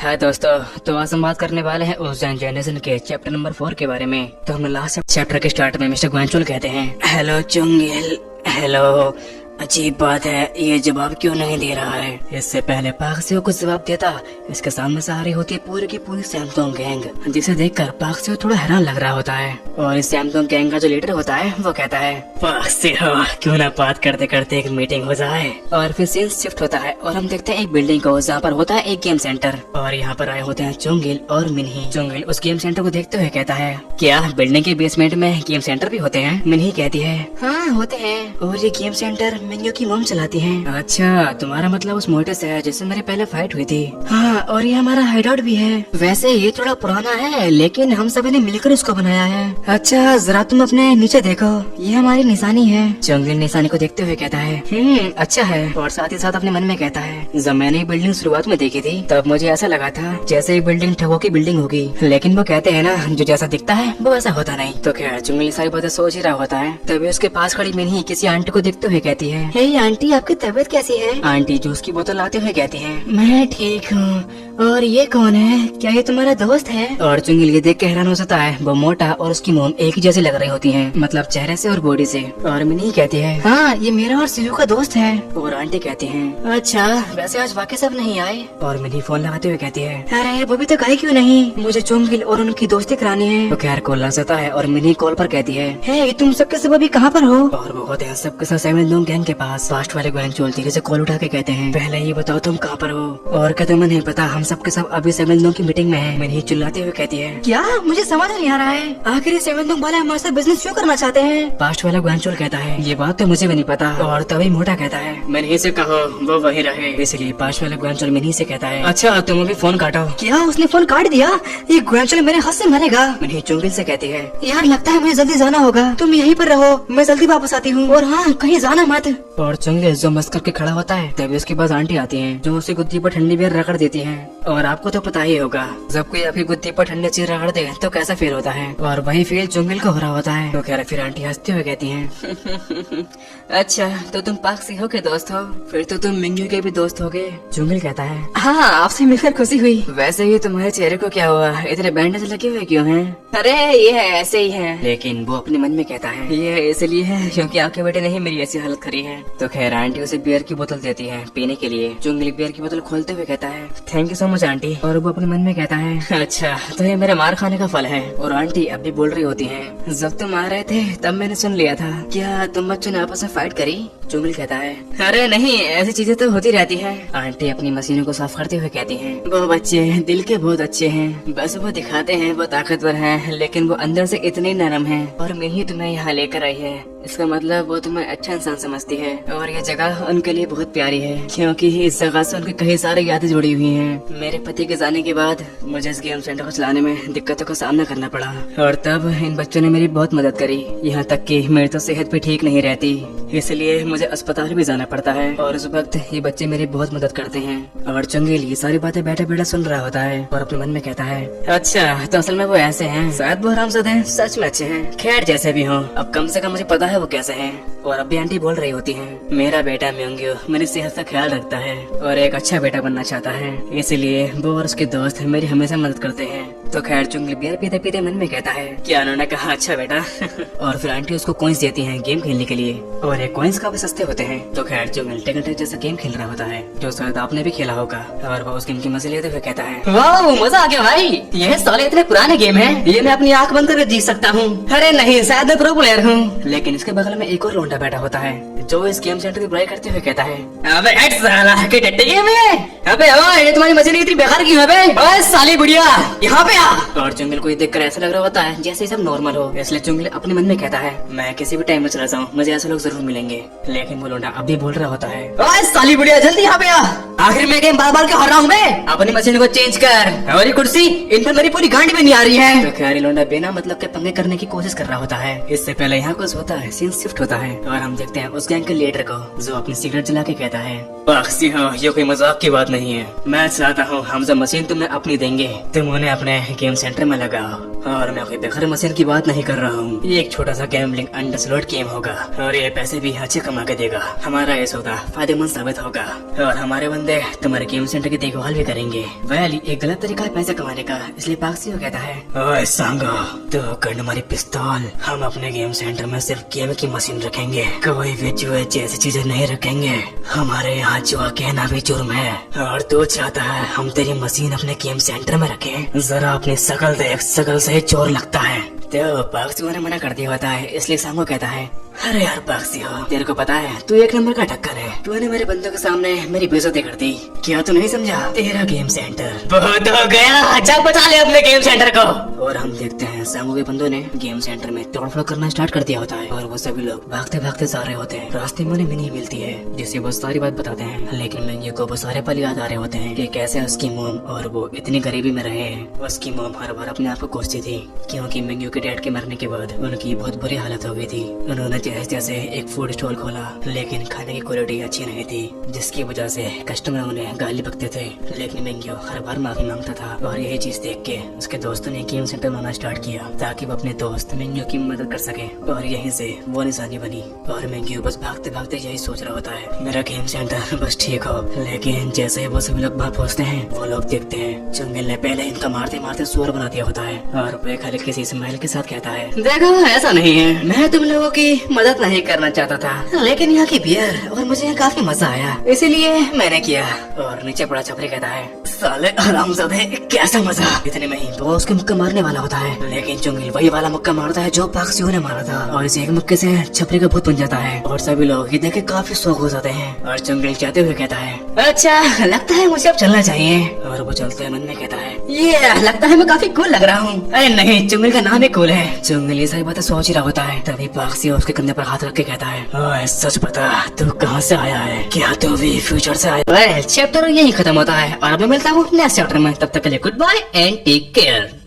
है दोस्तों, तो आज हम बात करने वाले हैं उस जनरेशन के चैप्टर नंबर 4 के बारे में। तो हम लास्ट चैप्टर के स्टार्ट में मिस्टर ग्वेंचुल कहते हैं, हेलो चुंगिल। हेलो, अजीब बात है, ये जवाब क्यों नहीं दे रहा है। इससे पहले पाक से वो कुछ जवाब देता, इसके सामने से आ रही होती है पूरी की पूरी सैमसंग गैंग, जिसे देखकर पाक से थोड़ा हैरान लग रहा होता है। और इस सैमसंग गैंग का जो लीडर होता है वो कहता है, पाक से हो, क्यों ना बात करते करते एक मीटिंग हो जाए। और फिर सीन शिफ्ट होता है और हम देखते हैं एक बिल्डिंग को, जहाँ पर होता है एक गेम सेंटर। और यहाँ पर आए होते हैं चुंगिल और मिन्ही। चुंगिल उस गेम सेंटर को देखते हुए कहता है, क्या बिल्डिंग के बेसमेंट में गेम सेंटर भी होते हैं। मिन्ही कहती है, हाँ होते हैं, और ये गेम सेंटर मिन्यू की मॉम चलाती हैं। अच्छा, तुम्हारा मतलब उस मोटे से है जिससे मेरी पहले फाइट हुई थी। हाँ, और ये हमारा हाइडआउट भी है। वैसे ये थोड़ा पुराना है, लेकिन हम सभी ने मिलकर इसको बनाया है। अच्छा, जरा तुम अपने नीचे देखो, ये हमारी निशानी है। चुंगिल निशानी को देखते हुए कहता है, अच्छा है। और साथ ही साथ अपने मन में कहता है, जब मैंने ये बिल्डिंग शुरुआत में देखी थी तब मुझे ऐसा लगा था जैसे ये बिल्डिंग ठगों की बिल्डिंग होगी, लेकिन वो कहते हैं ना, जो जैसा दिखता है वो वैसा होता नहीं। तो खैर चुंगिल सारी बातें सोच ही रहा होता है, तभी उसके पास खड़ी मिन्ही किसी आंटी को देखते हुए कहती है, हे आंटी, आपकी तबीयत कैसी है। आंटी जूस की बोतल लाते हुए कहती है, मैं ठीक हूँ। और ये कौन है, क्या ये तुम्हारा दोस्त है। और चुंगिल ये देख के हैरान हो जाता है, वो मोटा और उसकी मोम एक ही जैसी लग रही होती है, मतलब चेहरे से और बॉडी से। और मिन्ही कहती है, हाँ ये मेरा और सिलू का दोस्त है। और आंटी कहती है, अच्छा, वैसे आज बाकी सब नहीं आए। और मिन्ही फोन लगाते हुए कहती है, अरे वो भी तो गए क्यों नहीं, मुझे चुंगिल और उनकी दोस्ती करानी है। तो खैर कॉल लग जाता है और मिन्ही कॉल पर कहती है, हे तुम सबके सब अभी कहाँ पर हो। और वो होते हैं सबके सब सेवन गैंग के पास। फास्ट वाले ग्वेंचुल धीरे से कॉल उठा के कहते हैं, पहले ये बताओ तुम कहाँ पर हो। और कहते मुझे नहीं पता, हम सबके सब अभी सेवन की मीटिंग में है। मिन्ही चिल्लाते हुए कहती है, क्या, मुझे समझ नहीं आ रहा है, आखिर सेवन वाले हमारे साथ बिजनेस क्यों करना चाहते हैं। फास्ट वाला ग्वेंचुल कहता है, ये बात तो मुझे भी नहीं पता। और तभी मोटा कहता है, मिन्ही से कहो वो वही रहे। इसलिए फास्ट वाला ग्वेंचुल मिन्ही से कहता है, अच्छा तुम अभी फोन काटो। क्या, उसने फोन काट दिया, ये ग्वेंचुल मेरे हाथ से मरेगा। मिन्ही चुंगिल से कहती है, यार लगता है मुझे जल्दी जाना होगा, तुम यहीं पर रहो, मैं जल्दी वापस आती हूँ, और हाँ कहीं जाना मत। और चुंगिल जो मस्कर के खड़ा होता है, तभी उसके पास आंटी आती है, जो उसी गुद्दी पर ठंडी बियर रगड़ देती है। और आपको तो पता ही होगा, जब कोई आपकी गुद्दी पर ठंडी चीज रगड़ दे तो कैसा फील होता है। और वही फील चुंगिल को हो रहा होता है। तो कह रहे, फिर आंटी हंसते हुए कहती है, अच्छा तो तुम पाक सिंह के दोस्त हो, फिर तो तुम मिंगू के भी दोस्त होगे। चुंगिल कहता है, हाँ आपसे मिलकर खुशी हुई। वैसे ही तुम्हारे चेहरे को क्या हुआ, इतने बैंडेज लगे हुए क्यों हैं। अरे ये है, ऐसे ही है। लेकिन वो अपने मन में कहता है, ये इसलिए है क्योंकि आपके बेटे ने ही मेरी ऐसी हालत करी है। तो खैर आंटी उसे बियर की बोतल देती है पीने के लिए। चुंगिल बियर की बोतल खोलते हुए कहता है, thank you so much aunty. और वो अपने मन में कहता है, अच्छा तो ये मेरे मार खाने का फल है। और आंटी अब भी बोल रही होती है, जब तुम आ रहे थे तब मैंने सुन लिया था, क्या तुम बच्चों ने आपस में फाइट करी। चुंगिल कहता है, अरे नहीं, ऐसी चीजें तो होती रहती है। आंटी अपनी मशीनों को साफ करते हुए कहती है, वो बच्चे दिल के बहुत अच्छे हैं, बस वो दिखाते हैं वो ताकतवर हैं, लेकिन वो अंदर से इतने नरम हैं। और मिन्ही तुम्हें यहाँ लेकर आई है, इसका मतलब वो तुम्हें अच्छा इंसान समझती है। और ये जगह उनके लिए बहुत प्यारी है, क्योंकि इस जगह से उनकी कई सारी यादें जुड़ी हुई हैं। मेरे पति के जाने के बाद मुझे इस गेम सेंटर को चलाने में दिक्कतों का सामना करना पड़ा, और तब इन बच्चों ने मेरी बहुत मदद करी, यहाँ तक कि मेरी तो सेहत भी ठीक नहीं रहती, इसलिए मुझे अस्पताल भी जाना पड़ता है। और उस वक्त ये बच्चे मेरी बहुत मदद करते हैं। और चुंगिल ये सारी बातें बैठे बैठे सुन रहा होता है और अपने मन में कहता है, अच्छा तो असल में वो ऐसे हैं, शायद वो हरामजादे हैं, सच में अच्छे हैं। खैर जैसे भी हो, अब कम से कम मुझे पता है वो कैसे हैं। और अब भी आंटी बोल रही होती है, मेरा बेटा मिंग्यू मेरी सेहत का ख्याल रखता है और एक अच्छा बेटा बनना चाहता है, इसलिए वो और उसके दोस्त मेरी हमेशा मदद करते हैं। तो खैर चुंगिल बियर पीते पीते मन में कहता है, क्या उन्होंने कहा अच्छा बेटा। और फिर आंटी उसको कॉइंस देती हैं गेम खेलने के लिए, और ये कॉइंस काफी सस्ते होते हैं। तो खैर चुंगिल टेकन जैसा गेम खेल रहा होता है, जो शायद आपने भी खेला होगा। और वो उस गेम की मजे लेते हुए कहता है, वाह मजा आ गया भाई, ये साले इतने पुराने गेम है, ये मैं अपनी आंख बंद करके जीत सकता हूँ। अरे नहीं, शायद मैं प्रो प्लेयर हूँ। लेकिन इसके बगल में एक और लोंडा बैठा होता है, जो इस गेम सेंटर की बुराई करते हुए कहता है, अबे हट साला, के टट्टे गेम है, अबे ये तुम्हारी मशीन इतनी बेकार क्यों है बे? ओए साली बुढ़िया, यहाँ पे आ। और चुंगिल को देखकर ऐसा लग रहा होता है जैसे सब नॉर्मल हो, इसलिए चुंगिल अपने मन में कहता है, मैं किसी भी टाइम में चला जाऊँ, मुझे ऐसे लोग जरूर मिलेंगे। लेकिन वो लोंडा अब भी बोल रहा होता है, ओए साली बुढ़िया जल्दी यहाँ पे आ, आखिर मैं गेम बार बार क्यों हार रहा हूँ मैं, अपनी मशीन को चेंज कर। और ये कुर्सी, इन पर मेरी पूरी गांड भी नहीं आ रही है। तो खैर लोंडा बिना मतलब के पंगे करने की कोशिश कर रहा होता है। इससे पहले यहाँ कुछ होता है, सीन शिफ्ट होता है और हम देखते हैं उस गैंग के लीडर को, जो अपनी सिगरेट जला के कहता है, बाक्सी हो, ये कोई मजाक की बात नहीं है। मैं चाहता हूँ हम जो मशीन तुम्हें अपनी देंगे तुम उन्हें अपने गेम सेंटर में लगाओ। और मैं कोई बेकार मशीन की बात नहीं कर रहा हूँ, ये एक छोटा सा गैम्बलिंग अनडेवलप्ड गेम होगा और ये पैसे भी अच्छे कमा के देगा। हमारा ये सौदा फायदेमंद साबित होगा और हमारे बंदे तुम्हारे गेम सेंटर की देखभाल भी करेंगे। वह एक गलत तरीका है पैसे कमाने का, इसलिए बाक्सी कहता है, ओए सांगा, तो कर हमारी पिस्तौल, हम अपने गेम सेंटर में सिर्फ गेम की मशीन रखेंगे, कोई भी जुए जैसी चीजें नहीं रखेंगे। हमारे यहाँ जुआ कहना भी जुर्म है और तू चाहता है हम तेरी मशीन अपने गेम सेंटर में रखें? जरा अपनी शकल देख, शकल से चोर लगता है। तो बाक्सी ने मना कर दिया होता है, इसलिए सांगो कहता है, अरे यार बाक्सी हो, तेरे को पता है तू एक नंबर का टक्कर है, तूने मेरे बंदों के सामने मेरी बेइज्जती कर दी, क्या तू नहीं समझा? तेरा गेम सेंटर बहुत हो गया, जा बचा ले अपने गेम सेंटर को। और हम देखते हैं सांगो के बंदों ने गेम सेंटर में तोड़फोड़ करना स्टार्ट कर दिया होता है और वो सभी लोग भागते भागते जा रहे होते हैं। रास्ते में उन्हें मिनी मिलती है जिसे वो सारी बात बताते हैं, लेकिन मिनी को वो सारे पल याद आ रहे होते हैं कि कैसे उसकी मोम और वो इतनी गरीबी में रहे हैं। उसकी मोम हर बार अपने आप को कोसती थी क्योंकि मिंगू के डैड के मरने के बाद उनकी बहुत बुरी हालत हो गई थी। उन्होंने जैसे जैसे एक फूड स्टॉल खोला, लेकिन खाने की क्वालिटी अच्छी नहीं थी, जिसकी वजह से कस्टमर उन्हें गाली बकते थे, लेकिन मिंगू हर बार माफी मांगता था। और यही चीज देख के उसके दोस्तों ने गेम सेंटर बनाना स्टार्ट किया ताकि वो अपने दोस्त मिंगू की मदद कर सके और यहीं से वो निशानी बनी। और मिंगू बस भागते भागते यही सोच रहा होता है, मेरा गेम सेंटर बस ठीक हो। लेकिन जैसे ही वो सभी लोग वहाँ पहुँचते हैं, वो लोग देखते हैं चुंगिल ने पहले इनका मारते मारते सुअर बना दिया होता है और वो एक हल्के सी स्माइल के साथ कहता है, देखो ऐसा नहीं है, मैं तुम लोगों की मदद नहीं करना चाहता था, लेकिन यहाँ की बियर और मुझे यहाँ काफी मजा आया, इसीलिए मैंने किया। और नीचे बड़ा छपरी कहता है, साले हरामजादे कैसा मजा। इतने में ही वो उसके मुक्का मारने वाला होता है, लेकिन चुंगिल वही वाला मुक्का मारता है जो बाक्सी ने मारा था और इस एक मुक्के से छपरी का भूत बन जाता है और सभी लोग ये देख के काफी शौक हो जाते हैं। और चुंगिल जाते हुए कहता है, अच्छा लगता है मुझे अब चलना चाहिए। और वो चलते मन में कहता है, ये लगता है मैं काफी कूल लग रहा हूँ। अरे नहीं, चुंगिल का नाम ही कूल है। चुंगिल ये सारी बातें सोच ही रहा होता है, तभी बाक्सी उसके कंधे पर हाथ रख के कहता है, ओए सच बता तू कहाँ से आया है, क्या तू भी फ्यूचर से आया? चैप्टर यही खत्म होता है और अब मैं मिलता हूँ नेक्स्ट चैप्टर में, तब तक के लिए goodbye and take care.